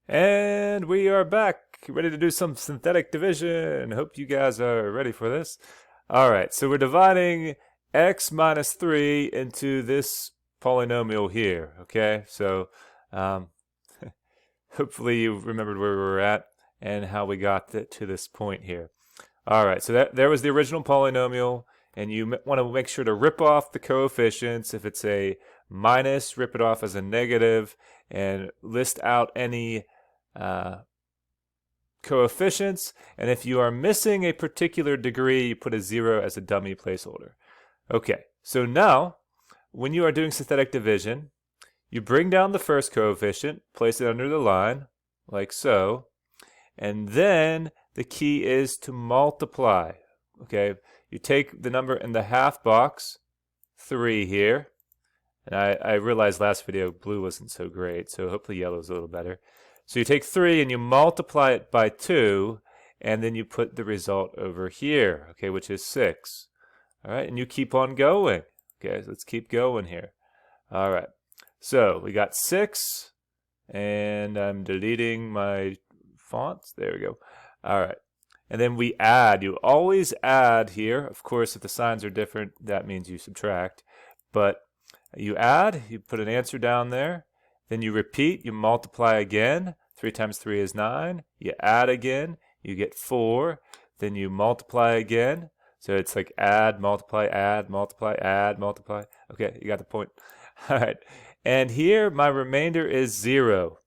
And we are back, ready to do some synthetic division. Hope you guys are ready for this. All right, so we're dividing x minus 3 into this polynomial here, okay? So um, hopefully you remembered where we were at and how we got to this point here. All right, so there was the original polynomial, and you want to make sure to rip off the coefficients. If it's a minus, rip it off as a negative, and list out any uh, coefficients. And if you are missing a particular degree, you put a 0 as a dummy placeholder. Okay, so now when you are doing synthetic division, you bring down the first coefficient, place it under the line, like so, and then the key is to multiply. Okay, you take the number in the half box, 3 here, and I realized last video blue wasn't so great, so hopefully yellow is a little better. So you take 3 and you multiply it by 2, and then you put the result over here, okay, which is 6. All right, and you keep on going. Okay, so let's keep going here. All right, so we got 6, and I'm deleting my fonts. There we go. All right, and then we add. You always add here. Of course, if the signs are different, that means you subtract. But you add, you put an answer down there, then you repeat, you multiply again. 3 times 3 is 9. You add again, you get 4. Then you multiply again. So it's like add, multiply, add, multiply, add, multiply. Okay, you got the point. All right. And here my remainder is 0.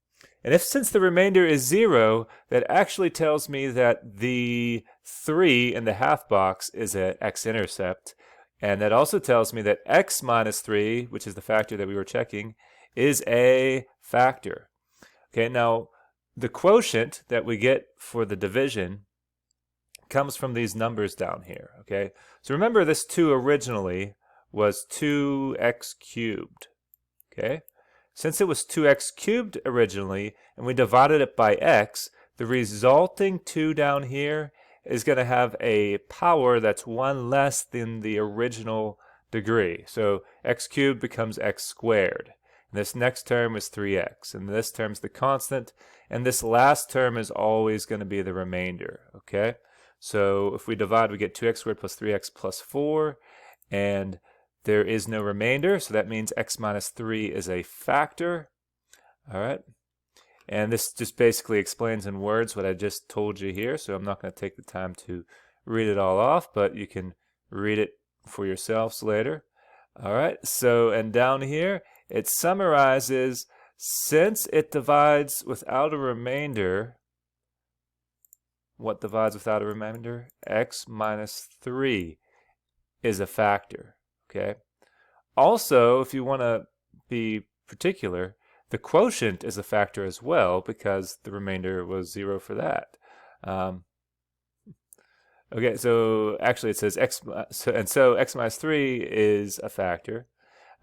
And if since the remainder is 0, that actually tells me that the 3 in the half box is an x-intercept. And that also tells me that x minus 3, which is the factor that we were checking, is a factor. Okay, now the quotient that we get for the division comes from these numbers down here. Okay, so remember this 2 originally was 2x cubed. Okay, since it was 2x cubed originally and we divided it by x, the resulting 2 down here is going to have a power that's 1 less than the original degree. So x cubed becomes x squared. And this next term is 3x. And this term's the constant. And this last term is always going to be the remainder. Okay? So if we divide, we get 2x squared plus 3x plus 4. And there is no remainder. So that means x minus 3 is a factor. All right? And this just basically explains in words what I just told you here, so I'm not going to take the time to read it all off, but you can read it for yourselves later. All right, so and down here, it summarizes, since it divides without a remainder, what divides without a remainder? X minus 3 is a factor, okay? Also, if you want to be particular, the quotient is a factor as well because the remainder was 0 for that. Okay, so actually it says x, so x minus 3 is a factor,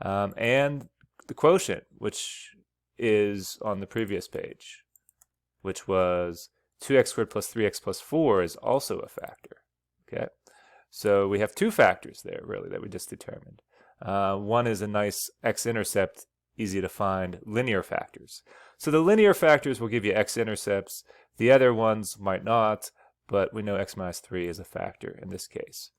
and the quotient, which is on the previous page, which was 2x squared plus 3x plus 4 is also a factor. Okay, so we have 2 factors there really that we just determined. One is a nice x-intercept, easy to find linear factors. So the linear factors will give you x-intercepts. The other ones might not, but we know x minus 3 is a factor in this case.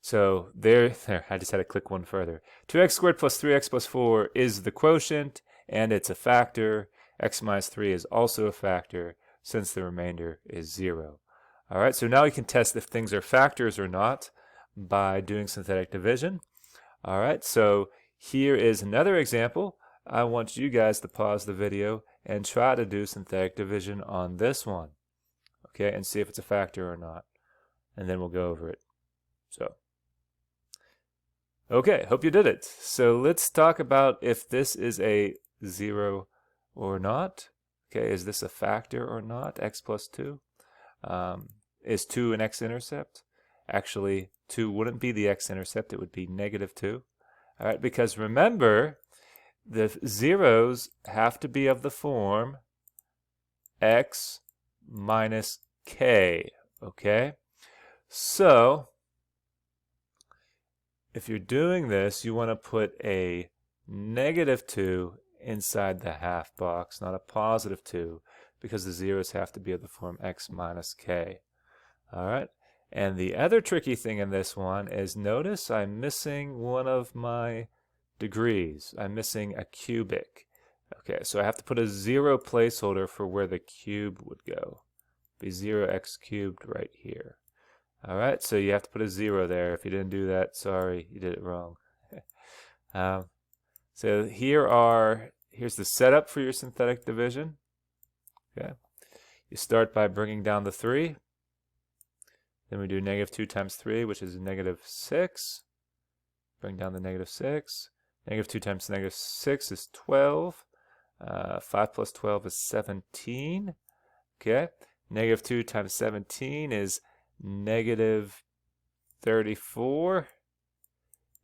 So there, I just had to click one further. 2x squared plus 3x plus 4 is the quotient, and it's a factor. X minus 3 is also a factor, since the remainder is 0. All right, so now we can test if things are factors or not by doing synthetic division. All right, so here is another example. I want you guys to pause the video and try to do synthetic division on this one. Okay, and see if it's a factor or not. And then we'll go over it. So, okay, hope you did it. So let's talk about if this is a 0 or not. Okay, is this a factor or not? X plus 2. Is 2 an x-intercept? Actually, 2 wouldn't be the x-intercept. It would be negative 2. All right, because remember, the zeros have to be of the form x minus k, okay? So, if you're doing this, you want to put a negative 2 inside the half box, not a positive 2, because the zeros have to be of the form x minus k. All right. And the other tricky thing in this one is, notice I'm missing one of my degrees. I'm missing a cubic. Okay, so I have to put a 0 placeholder for where the cube would go. Be 0x cubed right here. All right, so you have to put a 0 there. If you didn't do that, sorry, you did it wrong. So here's the setup for your synthetic division. Okay, you start by bringing down the 3. Then we do -2 times 3, which is -6. Bring down the -6. -2 times -6 is 12. 5 plus 12 is 17. Okay. -2 times 17 is -34.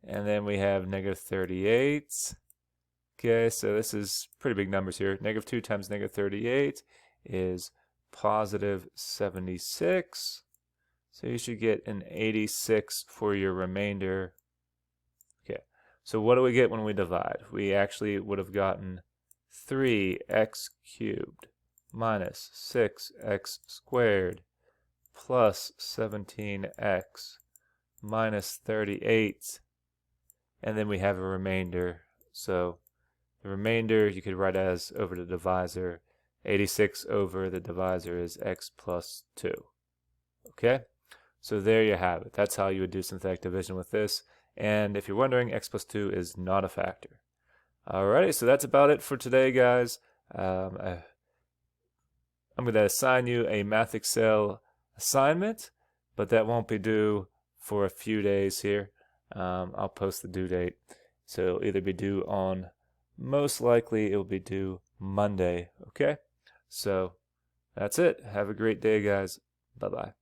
And then we have -38. Okay, so this is pretty big numbers here. -2 times -38 is positive 76. So you should get an 86 for your remainder. Okay, so what do we get when we divide? We actually would have gotten 3x cubed minus 6x squared plus 17x minus 38. And then we have a remainder. So the remainder you could write as over the divisor. 86 over the divisor is x plus 2. Okay? So there you have it. That's how you would do synthetic division with this. And if you're wondering, x plus 2 is not a factor. Alrighty, so that's about it for today, guys. I'm going to assign you a MathXL assignment, but that won't be due for a few days here. I'll post the due date. So it'll either be due on, most likely it'll be due Monday, okay? So that's it. Have a great day, guys. Bye-bye.